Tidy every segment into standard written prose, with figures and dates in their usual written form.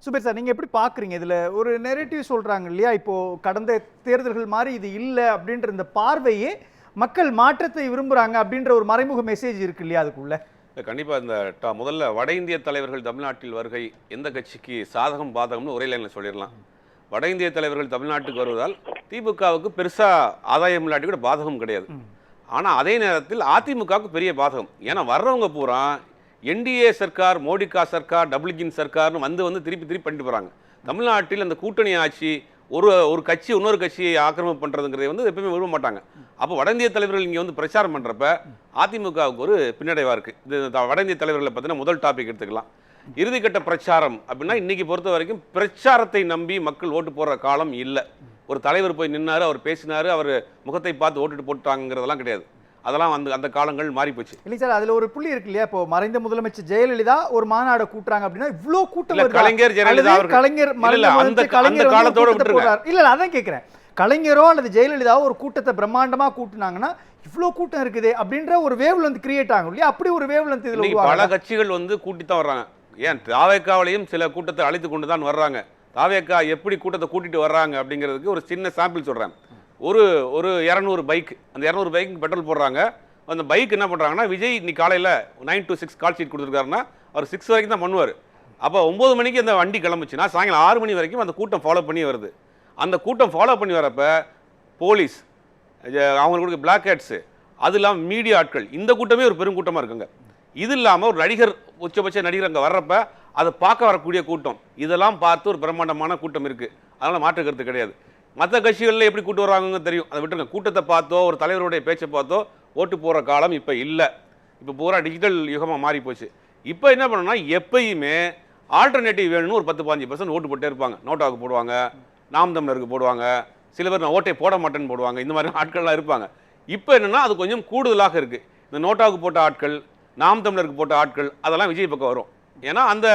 Zubair sir, நீங்க எப்படி பாக்குறீங்க? இதுல ஒரு நெரேட்டிவ் சொல்றாங்க இல்லையா, இப்போ கடந்த தேர்தல்கள் மாதிரி இது இல்லை அப்படின்ற இந்த பார்வையே மக்கள் மாற்றத்தை விரும்புறாங்க அப்படின்ற ஒரு மறைமுக மெசேஜ் இருக்கு இல்லையா அதுக்குள்ள? கண்டிப்பா இந்த முதல்ல வட இந்திய தலைவர்கள் தமிழ்நாட்டில் வருகை எந்த கட்சிக்கு சாதகம் பாதகம்னு ஒரே லைன்ல சொல்லிடலாம். வட இந்திய தலைவர்கள் தமிழ்நாட்டுக்கு வருவதால் திமுகவுக்கு பெருசா ஆதாயம் இல்லாட்டி கூட பாதகம் கிடையாது. ஆனா அதே நேரத்தில் அதிமுகவுக்கு பெரிய பாதகம். ஏன்னா வர்றவங்க பூரா என்டிஏ சர்க்கார், மோடிகா சர்க்கார், டபுள் இன்ஜின் சர்க்கார்னு வந்து திருப்பி பண்ணிட்டு போறாங்க. தமிழ்நாட்டில் அந்த கூட்டணி ஆட்சி ஒரு கட்சி இன்னொரு கட்சியை ஆக்கிரமிப்பு பண்றதுங்கிறத வந்து எப்பவுமே விரும்ப மாட்டாங்க. அப்போ வட இந்திய தலைவர்கள் இங்கே வந்து பிரச்சாரம் பண்றப்ப அதிமுகவுக்கு ஒரு பின்னடைவா இருக்கு. இது வட இந்திய தலைவர்களை பத்தின முதல் டாபிக் எடுத்துக்கலாம். இறுதிக்கட்ட பிரச்சாரம் அப்படின்னா இன்னைக்கு பொறுத்த வரைக்கும் பிரச்சாரத்தை நம்பி மக்கள் ஓட்டு போடுற காலம் இல்லை. ஒரு தலைவர் போய் நின்னாரு, அவர் பேசினாரு, அவர் முகத்தை பார்த்து ஓட்டு போட்டாங்கிறதெல்லாம் கிடையாது. அதெல்லாம் அந்த காலங்கள் மாறி போச்சு. இல்லை சார், அதுல ஒரு புள்ளி இருக்கு இல்லையா, இப்போ மறைந்த முதலமைச்சர் ஜெயலலிதா ஒரு மாநாடு கூட்டுறாங்க அப்படின்னா இவ்வளோ கூட்டம், கலைஞர் ஜெயலலிதா கலைஞர் அந்த காலத்தோட விட்டுருங்க. இல்ல அதான் கேட்கிறேன், கலைஞரோ அல்லது ஜெயலலிதாவோ ஒரு கூட்டத்தை பிரம்மாண்டமா கூட்டுனாங்கன்னா இவ்வளோ கூட்டம் இருக்குது அப்படின்ற ஒரு வேவ் லென்த் கிரியேட் ஆகும் இல்லையா? அப்படி ஒரு வேவ் லென்த் இதுல பல கட்சிகள் வந்து கூட்டித்தான் வர்றாங்க. ஏன் தாவேக்காவிலையும் சில கூட்டத்தை அழைத்து கொண்டு தான் வர்றாங்க. தாவேக்கா எப்படி கூட்டத்தை கூட்டிட்டு வர்றாங்க அப்படிங்கிறதுக்கு ஒரு சின்ன சாம்பிள் சொல்றேன். ஒரு 200 பைக், அந்த 200 பைக்கு பெட்ரோல் போடுறாங்க. அந்த பைக் என்ன பண்ணுறாங்கன்னா, விஜய் இன்னைக்கு காலையில் 9 to 6 கால் ஷீட் கொடுத்துருக்காருன்னா அவர் 6 வரைக்கும் தான் பண்ணுவார். அப்போ 9 மணிக்கு அந்த வண்டி கிளம்புச்சுன்னா சாயங்காலம் 6 மணி வரைக்கும் அந்த கூட்டம் ஃபாலோ பண்ணி வருது. அந்த கூட்டம் ஃபாலோ பண்ணி வரப்ப போலீஸ், அவங்களுக்கு பிளாக் ஹேட்ஸு, அது இல்லாமல் மீடியா ஆட்கள், இந்த கூட்டமே ஒரு பெருங்கூட்டமாக இருக்குங்க. இது இல்லாமல் ஒரு நடிகர், உச்சபட்ச நடிகர் அங்கே வர்றப்ப அதை பார்க்க வரக்கூடிய கூட்டம், இதெல்லாம் பார்த்து ஒரு பிரம்மாண்டமான கூட்டம் இருக்குது. அதனால் மாற்று கருத்து கிடையாது. மற்ற கட்சிகளில் எப்படி கூட்டு வர்றாங்க தெரியும், அதை விட்டுருங்க. கூட்டத்தை பார்த்தோ ஒரு தலைவருடைய பேச்சை பார்த்தோ ஓட்டு போகிற காலம் இப்போ இல்லை. இப்போ பூரா டிஜிட்டல் யுகமாக மாறி போச்சு. இப்போ என்ன பண்ணணும்னா, எப்பயுமே ஆல்டர்னேட்டிவ் வேணும்னு ஒரு 10-15% ஓட்டு போட்டே இருப்பாங்க. நோட்டாவுக்கு போடுவாங்க, நாம் தமிழருக்கு போடுவாங்க, சில பேர் நான் ஓட்டை போட மாட்டேன்னு போடுவாங்க. இந்த மாதிரி ஆட்கள்லாம் இருப்பாங்க. இப்போ என்னென்னா அது கொஞ்சம் கூடுதலாக இருக்குது. இந்த நோட்டாவுக்கு போட்ட ஆட்கள், நாம் தமிழருக்கு போட்ட ஆட்கள், அதெல்லாம் விஜய் பக்கம் வரும். ஏன்னா அந்த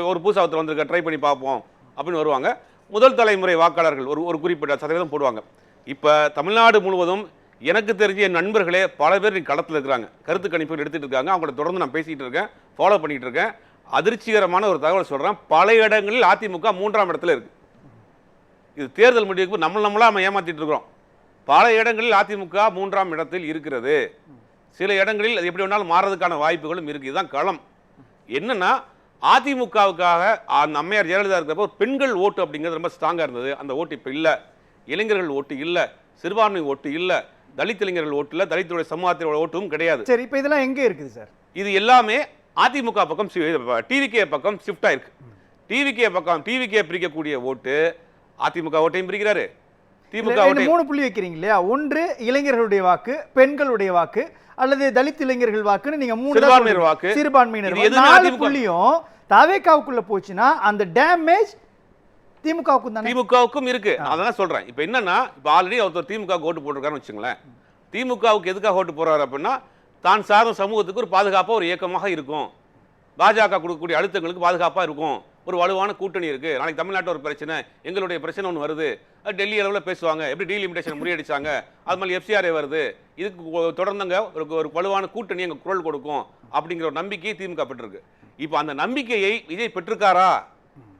ஒரு பூசாவத்தில் வந்திருக்க ட்ரை பண்ணி பார்ப்போம் அப்படின்னு வருவாங்க. முதல் தலைமுறை வாக்காளர்கள் ஒரு குறிப்பிட்ட சதவீதம் போடுவாங்க. இப்போ தமிழ்நாடு முழுவதும் எனக்கு தெரிஞ்ச என் நண்பர்களே பல பேர் களத்தில் இருக்கிறாங்க, கருத்து கணிப்புகள் எடுத்துகிட்டு இருக்காங்க. அவங்கள தொடர்ந்து நான் பேசிகிட்டு இருக்கேன், ஃபாலோ பண்ணிகிட்டு இருக்கேன். அதிர்ச்சிகரமான ஒரு தகவல் சொல்கிறேன், பல இடங்களில் அதிமுக 3ஆம் இடத்துல இருக்குது. இது தேர்தல் முடிவுக்கு நம்மளா நம்ம ஏமாற்றிட்டு இருக்கிறோம். பல இடங்களில் அதிமுக 3ஆம் இடத்தில் இருக்கிறது. சில இடங்களில் அது எப்படி வேணாலும் மாறதுக்கான வாய்ப்புகளும் இருக்குது. இதுதான் களம். என்னன்னா, அதிமுகவுக்காக அந்த அம்மையார் ஜெயலலிதா இருக்கிறப்போ பெண்கள் ஓட்டு அப்படிங்கிறது ரொம்ப ஸ்ட்ராங்காக இருந்தது. அந்த ஓட்டு இப்போ இல்லை. இளைஞர்கள் ஓட்டு இல்லை, சிறுபான்மை ஓட்டு இல்லை, தலித் இளைஞர்கள் ஓட்டு இல்லை, தலித்துடைய சமூகத்தோட ஓட்டும் கிடையாது. சரி, இப்போ இதெல்லாம் எங்கே இருக்குது சார்? இது எல்லாமே அதிமுக பக்கம், டிவிகே பக்கம் ஷிஃப்ட் ஆயிருக்கு. டிவிகே பிரிக்கக்கூடிய ஓட்டு அதிமுக ஓட்டையும் பிரிக்கிறாரு. திமுக 3 புள்ளி வைக்கிறீங்க இல்லையா? ஒன்று இளைஞர்களுடைய வாக்கு, பெண்களுடைய வாக்கு, அல்லது தலித் இளைஞர்கள் வாக்குன்னு நீங்க 3 வாக்கு, சிறுபான்மையினர் 4 புள்ளியும் தாவேக்காவுக்குள்ள போச்சுன்னா அந்த டேமேஜ் திமுகவுக்கும் இருக்கு. அதான் சொல்றேன். இப்போ என்னன்னா, இப்போ ஆல்ரெடி ஒருத்தர் திமுக ஓட்டு போட்டிருக்காருன்னு வச்சுங்களேன். திமுகவுக்கு எதுக்காக ஓட்டு போறாரு அப்படின்னா, தான் சார்ந்த சமூகத்துக்கு ஒரு பாதுகாப்பாக ஒரு இயக்கமாக இருக்கும், பாஜக கொடுக்கக்கூடிய அழுத்தங்களுக்கு பாதுகாப்பாக இருக்கும், ஒரு வலுவான கூட்டணி இருக்கு. நாளைக்கு தமிழ்நாட்டில் ஒரு பிரச்சனை, எங்களுடைய பிரச்சனை ஒன்று வருது, டெல்லி அளவில் பேசுவாங்க, எப்படி டீலிமிட்டேஷன் முறியடிச்சாங்க, அது மாதிரி FCRA வருது, இதுக்கு தொடர்ந்துங்க ஒரு வலுவான கூட்டணி எங்கள் குரல் கொடுக்கும் அப்படிங்கிற ஒரு நம்பிக்கையை திமுக பெற்றிருக்கு. இப்போ அந்த நம்பிக்கையை விஜய் பெற்றிருக்காரா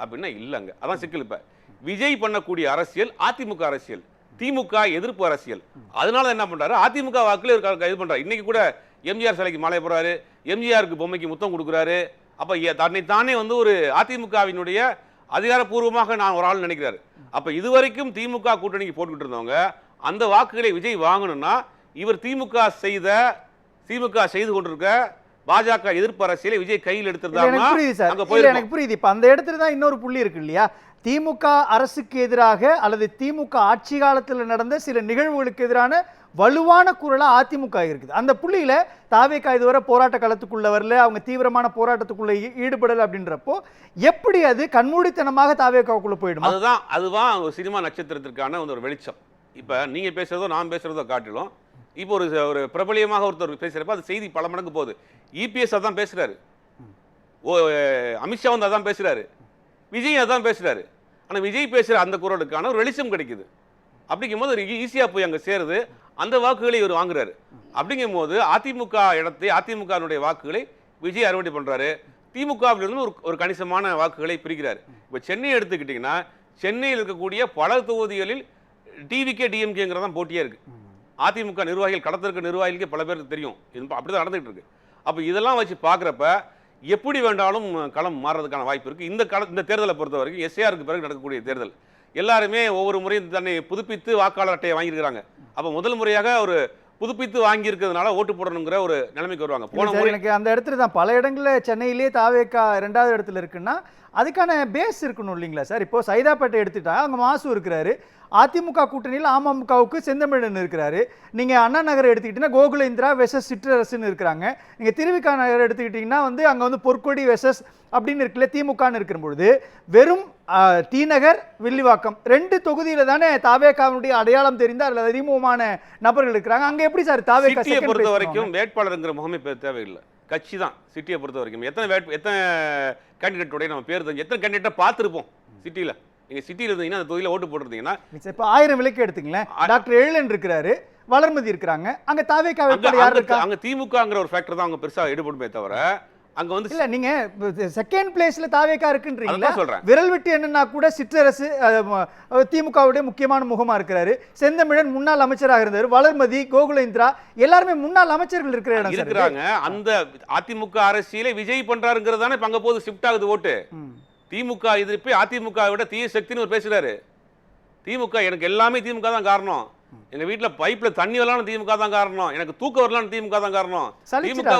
அப்படின்னா இல்லைங்க. அதான் சிக்கல். இப்போ விஜய் பண்ணக்கூடிய அரசியல் அதிமுக அரசியல், திமுக எதிர்ப்பு அரசியல். அதனால என்ன பண்றாரு, அதிமுக வாக்குல இது பண்றாரு. இன்னைக்கு கூட எம்ஜிஆர் சிலைக்கு மாலை போறாரு, எம்ஜிஆருக்கு பொம்மைக்கு முத்தம் கொடுக்குறாரு. அப்ப தன்னைத்தானே வந்து ஒரு அதிமுகவினுடைய அதிகாரப்பூர்வமாக நான் ஒரு ஆள் நினைக்கிறாரு. அப்ப இதுவரைக்கும் திமுக கூட்டணிக்கு போட்டுக்கிட்டு இருந்தவங்க அந்த வாக்குகளை விஜய் வாங்கணும்னா, இவர் திமுக செய்து கொண்டிருக்க பாஜக எதிர்ப்பு அரசியலை விஜய் கையில் எடுத்திருந்தாருன்னா எனக்கு புரியுது. இப்ப அந்த இடத்துல தான் இன்னொரு புள்ளி இருக்கு இல்லையா? திமுக அரசுக்கு எதிராக அல்லது திமுக ஆட்சி காலத்தில் நடந்த சில நிகழ்வுகளுக்கு எதிரான வலுவான குரலா அதிமுக இருக்குது. அந்த புள்ளியில தாவேகா இதுவரை போராட்ட களத்துக்குள்ள வரல, அவங்க தீவிரமான போராட்டத்துக்குள்ள ஈடுபடல. அப்படின்றப்போ எப்படி அது கண்மூடித்தனமாக தாவேகாவுக்குள்ள போயிடும்? அதுதான் ஒரு சினிமா நட்சத்திரத்திற்கான ஒரு வெளிச்சம். இப்ப நீங்க பேசுறதோ நான் பேசுறதோ காட்டிலும், இப்போ ஒரு பிரபலியமாக ஒருத்தர் பேசுறப்ப அது செய்தி பல மடங்கு போகுது. EPS அதான் பேசுறாரு, அமித்ஷா வந்து அதான் பேசுறாரு, விஜய் அதான் பேசுறாரு. ஆனா விஜய் பேசுற அந்த குரலுக்கான ஒரு வெளிச்சம் கிடைக்குது. அப்படிங்கும்போது ஈஸியா போய் அங்க சேருது, அந்த வாக்குகளை இவர் வாங்குறாரு. அப்படிங்கும் போது அதிமுக இடத்தை, அதிமுகனுடைய வாக்குகளை விஜய் அறுவடை பண்றாரு. திமுகவிலிருந்து ஒரு கணிசமான வாக்குகளை பிரிக்கிறார். இப்போ சென்னை எடுத்துக்கிட்டிங்கன்னா சென்னையில் இருக்கக்கூடிய பல தொகுதிகளில் டிவிகே டிஎம்கேங்கிறது தான் போட்டியே இருக்கு. அதிமுக நிர்வாகிகள் கடத்திருக்க நிர்வாகிகளுக்கே பல பேருக்கு தெரியும், அப்படிதான் நடந்துகிட்டு இருக்கு. அப்போ இதெல்லாம் வச்சு பார்க்குறப்ப எப்படி வேண்டாலும் களம் மாறுறதுக்கான வாய்ப்பு இருக்கு. இந்த தேர்தலை பொறுத்த வரைக்கும் எஸ்ஏஆருக்கு பிறகு நடக்கக்கூடிய தேர்தல் எல்லாருமே ஒவ்வொரு முறையும் தன்னை புதுப்பித்து வாக்காளர் அட்டையை வாங்கியிருக்கிறாங்க. அப்போ முதல் முறையாக ஒரு புதுப்பித்து வாங்கி இருக்கிறதுனால ஓட்டு போடணுங்கிற ஒரு நிலைமைக்கு வருவாங்க. போன முறை எனக்கு அந்த இடத்துல தான் பல இடங்களில் சென்னையிலேயே தாவேக்கா 2வது இடத்துல இருக்குன்னா அதுக்கான பேஸ் இருக்கணும் இல்லைங்களா சார்? இப்போ சைதாப்பேட்டை எடுத்துட்டா அங்கே மாசு இருக்கிறாரு, அதிமுக கூட்டணியில் அமமுகவுக்கு செந்தமிழன் இருக்கிறாரு. நீங்கள் அண்ணா நகர் எடுத்துக்கிட்டீங்கன்னா கோகுலேந்திரா வெசஸ் சிற்றரசுன்னு இருக்கிறாங்க. நீங்கள் திருவிக்கா நகர் எடுத்துக்கிட்டிங்கன்னா அங்கே வந்து பொற்கொடி வெசஸ் அப்படின்னு இருக்குல்ல திமுகன்னு இருக்கிற பொழுது வெறும் டி நகர் வில்லிவாக்கம் 2 தொகுதியில் தானே தாவேக்காவுடைய அடையாளம் தெரிந்த அதில் அறிமுகமான நபர்கள் இருக்கிறாங்க. அங்கே எப்படி சார் தாவேக்கா சிட்டியை பொறுத்த வரைக்கும் வேட்பாளருங்கிற முகமே தேவையில்லை, கட்சி தான் சிட்டியை பொறுத்த வரைக்கும். எத்தனை கேண்டிடேட்டோட நம்ம பேர் தெரிஞ்சு எத்தனை கேண்டிடேட்டை பார்த்துருப்போம் சிட்டியில். நீங்க சிட்டியில் இருந்தீங்கன்னா அந்த தொகுதியில் ஓட்டு போட்டுருந்தீங்கன்னா இப்போ 1000 விலைக்கு எடுத்துங்களேன். டாக்டர் எழிலன் இருக்கிறாரு, வளர்மதி இருக்கிறாங்க, அங்க தாவேக்கா யார் இருக்கா? அங்க திமுகங்கிற ஒரு ஃபேக்டர் தான் அவங்க பெருசா ஈடுபடுமே தவிர அங்க வந்து இல்ல நீங்க செகண்ட் பிளேஸ்ல தாவேக்கா இருக்குன்றீங்களா? சொல்றேன். விரல் விட்டு என்னன்னா கூட சிற்றரசு திமுகவுடைய முக்கியமான முகமா இருக்கிறாரு. செந்தமிழன் முன்னாள் அமைச்சராக இருந்தாரு, வளர்மதி, கோகுலேந்திரா எல்லாருமே முன்னாள் அமைச்சர்கள் இருக்கிற இடம் இருக்கிறாங்க. அந்த அதிமுக அரசியலை விஜய் பண்றாருங்கிறது தானே அங்க போது ஷிஃப்ட் ஆகுது ஓட்டு. திமுக எதிர்ப்பு அதிமுக விட தீய சக்தின்னு ஒரு பேசுறாரு. திமுக எனக்கு எல்லாமே திமுக தான் காரணம், எங்க வீட்டுல பைப்ல தண்ணி வரலாம் திமுக தான் காரணம், எனக்கு தூக்கம் வரலாம் திமுக தான் காரணம். திமுக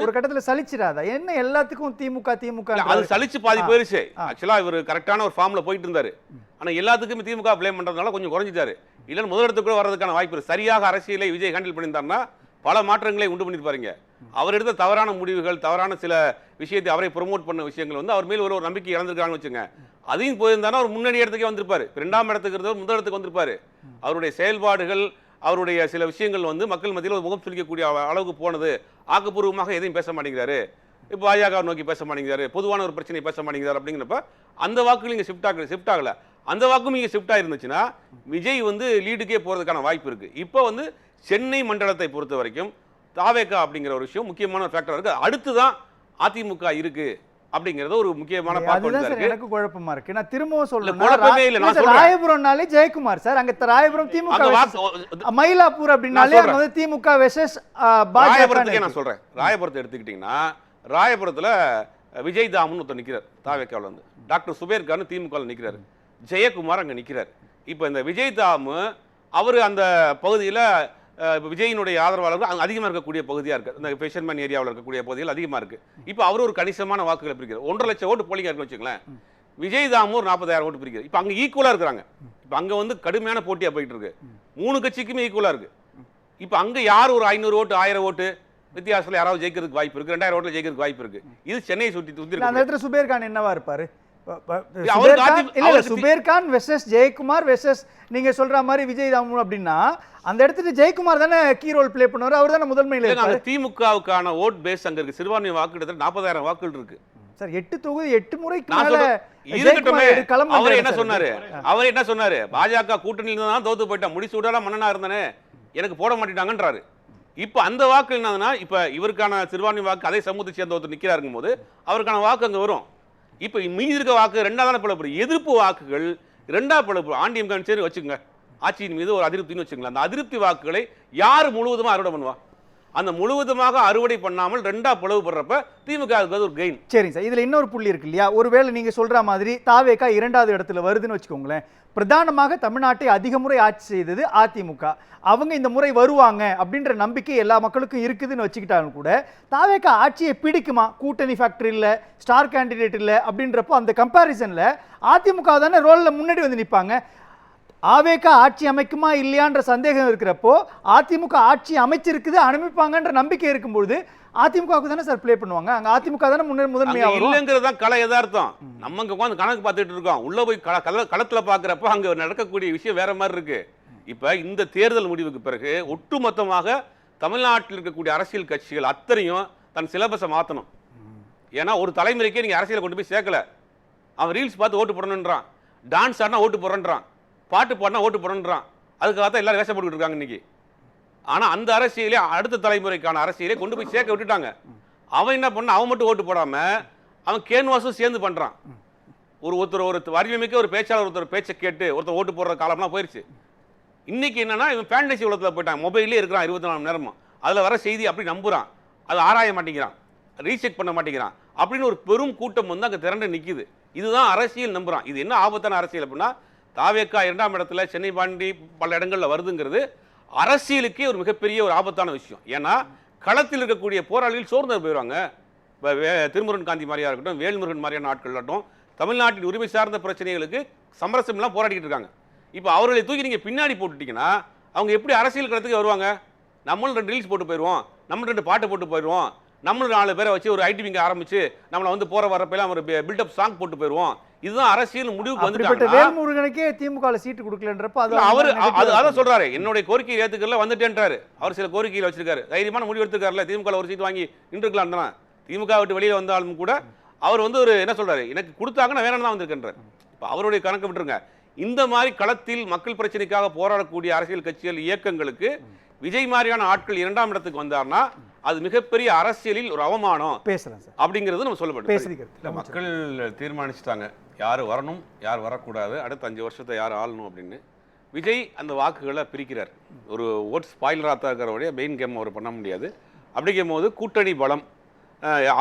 ஒரு கட்டத்துல சலிச்சிராதா? என்ன எல்லாத்துக்கும் திமுக திமுக அது சலிச்சு பாதி போயிருச்சு. ஆக்சுவலா இவர் கரெக்டான ஒரு ஃபார்ம்ல போயிட்டு இருந்தாரு. ஆனா எல்லாத்துக்குமே திமுக ப்ளேம் பண்றதுனால கொஞ்சம் குறைஞ்சிட்டாரு. இல்லைன்னு முதலிடத்துக்கு கூட வர்றதுக்கான வாய்ப்பு இருக்கு. சரியாக அரசியலை விஜய் ஹேண்டில் பண்ணியிருந்தாருன்னா பல மாற்றங்களை உண்டு பண்ணிருப்பாருங்க. அவர் எடுத்த தவறான முடிவுகள், தவறான சில விஷயத்தை அவரை ப்ரொமோட் பண்ண விஷயங்கள் வந்து அவர் மேல் ஒரு நம்பிக்கை இழந்திருக்காங்கன்னு வச்சுங்க. அதையும் போயிருந்தாலும் அவர் முன்னணி இடத்துக்கே வந்திருப்பாரு, 2ஆம் இடத்துக்கு முதல் இடத்துக்கு வந்திருப்பாரு. அவருடைய செயல்பாடுகள், அவருடைய சில விஷயங்கள் வந்து மக்கள் மத்தியில் ஒரு முகம் சுளிக்கக்கூடிய அளவுக்கு போனது. ஆக்கப்பூர்வமாக எதையும் பேச மாட்டேங்கிறாரு, இப்போ பாஜக நோக்கி பேச மாட்டேங்கிறாரு, பொதுவான ஒரு பிரச்சனை பேச மாட்டேங்கிறார். அப்படிங்கிறப்ப அந்த வாக்குகள் இங்கே ஷிஃப்ட் ஆகல. அந்த வாக்கும் இங்கே ஷிஃப்ட் ஆயிருந்துச்சுன்னா விஜய் வந்து லீடுக்கே போறதுக்கான வாய்ப்பு இருக்கு. இப்போ வந்து சென்னை மண்டலத்தை பொறுத்த வரைக்கும் தாவேக்கா அப்படிங்கிற ஒரு விஷயம் முக்கியமான ஃபேக்டர் இருக்கு. அடுத்துதான் அதிமுக இருக்கு அப்படிங்கறது ஒரு முக்கியமான பாயிண்ட் இருக்கு. எனக்கு குழப்பமா இருக்கு. நான் திரும்பவும் சொல்றேன், ராயபுரம்னாலே ஜெயக்குமார் சார், அங்க ராயபுரம் திமுக, மயிலாப்பூர் அப்படின்னாலே அங்க வந்து திமுக வெர்சஸ் பாஜக. நான் சொல்றேன், ராயபுரத்தை எடுத்துக்கிட்டீங்கன்னா ராயபுரத்துல விஜய் தாமன் ஒருத்தர் நிக்கிறார் தாவேக்காவில் வந்து, டாக்டர் சுபேர் கான் திமுக நிக்கிறாரு, ஜெயக்குமார் அங்க நிக்கிறாரு. இப்போ இந்த விஜய் தாமு அவர் அந்த பகுதியில் விஜயினுடைய ஆதரவாளர்கள் அதிகமாக இருக்கக்கூடிய பகுதியாக இருக்குது. இந்த ஃபிஷர்மேன் ஏரியாவில் இருக்கக்கூடிய பகுதிகள் அதிகமாக இருக்குது. இப்போ அவர் ஒரு கணிசமான வாக்குகளை பிரிக்கிறார். 1.5 லட்சம் ஓட்டு போலிங்காக இருக்குன்னு வச்சுங்களேன். விஜய் தாமூர் 40,000 ஓட்டு பிரிக்கிறார். இப்போ அங்கே ஈக்குவலாக இருக்கிறாங்க. இப்போ அங்கே வந்து கடுமையான போட்டியாக போயிட்டு இருக்கு. 3 கட்சிக்குமே ஈக்குவலாக இருக்கு. இப்போ அங்கே யார் ஒரு 500 ஓட்டு 1000 ஓட்டு வித்தியாசத்தில் யாராவது ஜெயிக்கிறதுக்கு வாய்ப்பு இருக்கு, 2000 ஓட்டில் ஜெயிக்கிறதுக்கு வாய்ப்பு இருக்கு. இது சென்னையை சுற்றி அந்த இடத்துல சுபேர் கான் என்னவா இருப்பாரு? சுபேர் கான் வெர்சஸ் ஜெயக்குமார் வெர்சஸ் நீங்க சொல்ற மாதிரி விஜய் தாமு அப்படின்னா அந்த இடத்துல ஜெயக்குமார் தானே கீ ரோல் பிளே பண்ணுவாரு, அவர் தானே முதன்மையில இருப்பாரு. திமுகவுக்கான ஓட் பேஸ் அங்க இருக்கு, சிறுபான்மை வாக்கு கிட்டத்தட்ட 40,000 வாக்குகள் இருக்கு சார். 8 தொகுதி 8 முறைக்கு மேல அவர் என்ன சொன்னாரு, பாஜக கூட்டணியில தான் தோத்து போயிட்டா, முடிசூடால மன்னனா இருந்தனே, எனக்கு போட மாட்டேட்டாங்கன்றாரு. இப்ப அந்த வாக்கு என்னன்னா, இப்ப இவருக்கான சிறுபான்மை வாக்கு அதே சமூகத்தை சேர்ந்த ஒருத்தர் நிக்கிறாருங்கும் போது அவருக்கான வாக்கு அங்க வரும். இப்ப மீதி இருக்க வாக்கு 2ஆவது பிளப்பு, எதிர்ப்பு வாக்குகள் 2ஆவது பிளப்பு. ஆண்டியம் சரி வச்சுக்கோங்க, ஆட்சியின் மீது ஒரு அதிருப்தின்னு வச்சுக்கலாம். அந்த அதிருப்தி வாக்குகளை யார் முழுவதுமா அறுவடை பண்ணுவா? அந்த முழுவதுமாக அறுவடை பண்ணாமல் 2ஆவது பிளவு பண்றப்ப திமுக ஒரு கெயின். சரிங்க சார், இதுல இன்னொரு புள்ளி இருக்கு இல்லையா? ஒருவேளை நீங்க சொல்ற மாதிரி தாவேக்கா 2ஆவது இடத்துல வருதுன்னு வச்சுக்கோங்களேன். பிரதானமாக தமிழ்நாட்டை அதிக முறை ஆட்சி செய்தது அதிமுக. அவங்க இந்த முறை வருவாங்க அப்படின்ற நம்பிக்கை எல்லா மக்களுக்கும் இருக்குதுன்னு வச்சுக்கிட்டாலும் கூட தாவேக்கா ஆட்சியை பிடிக்குமா? கூட்டணி ஃபேக்டர் இல்லை, ஸ்டார் கேண்டிடேட் இல்லை அப்படின்றப்போ அந்த கம்பேரிசன்ல அதிமுக தானே ரோல்ல முன்னாடி வந்து நிற்பாங்க. ஆவேக்கா ஆட்சி அமைக்குமா இல்லையான்ற சந்தேகம் இருக்கிறப்போ அதிமுக ஆட்சி அமைச்சிருக்குது, அமைப்பாங்கன்ற நம்பிக்கை இருக்கும்போது அதிமுகவுக்கு தானே சார் ப்ளே பண்ணுவாங்க. அங்க அதிமுக தானே முதன்மையா இல்லங்கிறதா கலை யதார்த்தம். நம்ம அங்க உட்கார்ந்து கணக்கு பார்த்துட்டு இருக்கோம், உள்ள போய் களத்துல பாக்குறப்ப அங்க நடக்கக்கூடிய விஷயம் வேற மாதிரி இருக்கு. இப்ப இந்த தேர்தல் முடிவுக்கு பிறகு ஒட்டுமொத்தமாக தமிழ்நாட்டில் இருக்கக்கூடிய அரசியல் கட்சிகள் அத்தனையும் தன் சிலபஸை மாத்தணும். ஏன்னா ஒரு தலைமுறைக்கே நீங்க அரசியலை கொண்டு போய் சேர்க்கல. அவன் ரீல்ஸ் பார்த்து ஓட்டு போடணுன்றான், டான்ஸ் ஆடினா ஓட்டு போடுறான், பாட்டு பாடினா ஓட்டு போடுறான். அதுக்காக தான் எல்லாரும் வேஷம் போட்டுக்கிட்டு இருக்காங்க இன்னைக்கு. ஆனா அந்த அரசியலே அடுத்த தலைமுறைக்கான அரசியலை கொண்டு போய் சேர்க்க விட்டுட்டாங்க. அவன் என்ன பண்ண, அவன் மட்டும் ஓட்டு போடாம அவன் கேன்வாஸும் சேர்ந்து பண்றான். ஒரு வரிமைமிக்க ஒரு பேச்சாளர் ஒருத்தர் பேச்சை கேட்டு ஒருத்தர் ஓட்டு போடுற காலம்லாம் போயிருச்சு. இன்னைக்கு என்னன்னா இவன் ஃபேண்டசி உலகத்தில் போயிட்டான். மொபைல்லே இருக்கிறான் 24 மணி நேரமும். அதில் வர செய்தி அப்படி நம்புறான், அதை ஆராய மாட்டேங்கிறான், ரீசெக் பண்ண மாட்டேங்கிறான். அப்படின்னு ஒரு பெரும் கூட்டம் வந்து அங்கே திரண்டு நிற்குது. இதுதான் அரசியல் நம்புறான். இது என்ன ஆபத்தான அரசியல் அப்படின்னா, தாவேக்கா 2ஆம் இடத்துல சென்னை பாண்டி பல இடங்களில் வருதுங்கிறது அரசியலுக்கே ஒரு மிகப்பெரிய ஒரு ஆபத்தான விஷயம். ஏன்னா களத்தில் இருக்கக்கூடிய போராளிகள் சோர்ந்து போயிடுவாங்க. இப்போ திருமுருகன் காந்தி மாதிரியா இருக்கட்டும், வேல்முருகன் மாதிரியான ஆட்கள் இருக்கட்டும், தமிழ்நாட்டின் உரிமை சார்ந்த பிரச்சனைகளுக்கு சமரசம்லாம் போராடிட்டு இருக்காங்க. இப்போ அவர்களை தூக்கி நீங்கள் பின்னாடி போட்டுட்டீங்கன்னா அவங்க எப்படி அரசியல் களத்துக்கு வருவாங்க? நம்மளும் 2 ரீல்ஸ் போட்டு போயிடுவோம், நம்ம 2 பாட்டு போட்டு போயிடுவோம், நம்மளும் 4 பேரை வச்சு ஒரு ஐடி விங்க ஆரம்பிச்சு நம்மளை வந்து போற வரப்பெல்லாம் ஒரு பில்டப் சாங் போட்டு போயிடுவோம். இதுதான் அரசியல் முடிவுக்கு அப்படிப்பட்ட வந்துட்டாங்க. வேல்முருகனுக்கே திமுக சீட்டு கொடுக்கலன்றப்ப அது அவர் அதான் சொல்றாரு, என்னுடைய கோரிக்கையை ஏத்துக்கல வந்துட்டேன்றாரு. அவர் சில கோரிக்கைகள் வச்சிருக்காரு, தைரியமான முடிவு எடுத்துக்காருல. திமுக ஒரு சீட் வாங்கி நின்றுக்கலாம் தான். திமுக விட்டு வெளியில வந்தாலும் கூட அவர் வந்து ஒரு என்ன சொல்றாரு, எனக்கு கொடுத்தாங்க நான் வேணும் தான் வந்திருக்கின்றார். இப்போ அவருடைய கணக்கு விட்டுருங்க. இந்த மாதிரி களத்தில் மக்கள் பிரச்சனைக்காக போராடக்கூடிய அரசியல் கட்சிகள் இயக்கங்களுக்கு விஜய் மாதிரியான ஆட்கள் 2ஆம் இடத்துக்கு வந்தார்னா அது மிகப்பெரிய அரசியலில் ஒரு அவமானம் பேசலாம் சார் அப்படிங்கிறது நம்ம சொல்லப்படும். பேசுறீங்க. மக்கள் தீர்மானிச்சிட்டாங்க யார் வரணும் யார் வரக்கூடாது, அடுத்த 5 வருஷத்தை யார் ஆளணும் அப்படின்னு. விஜய் அந்த வாக்குகளை பிரிக்கிறார். ஒரு ஓட் ஸ்பாயிலராக தான் இருக்கிறவடைய மெயின் கேம் அவர் பண்ண முடியாது. அப்படிங்கும் போது கூட்டணி பலம்,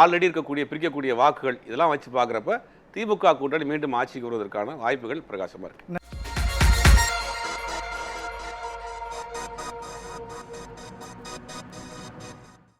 ஆல்ரெடி இருக்கக்கூடிய பிரிக்கக்கூடிய வாக்குகள் இதெல்லாம் வச்சு பார்க்குறப்ப திமுக கூட்டணி மீண்டும் ஆட்சிக்கு வருவதற்கான வாய்ப்புகள் பிரகாசமாக இருக்கு.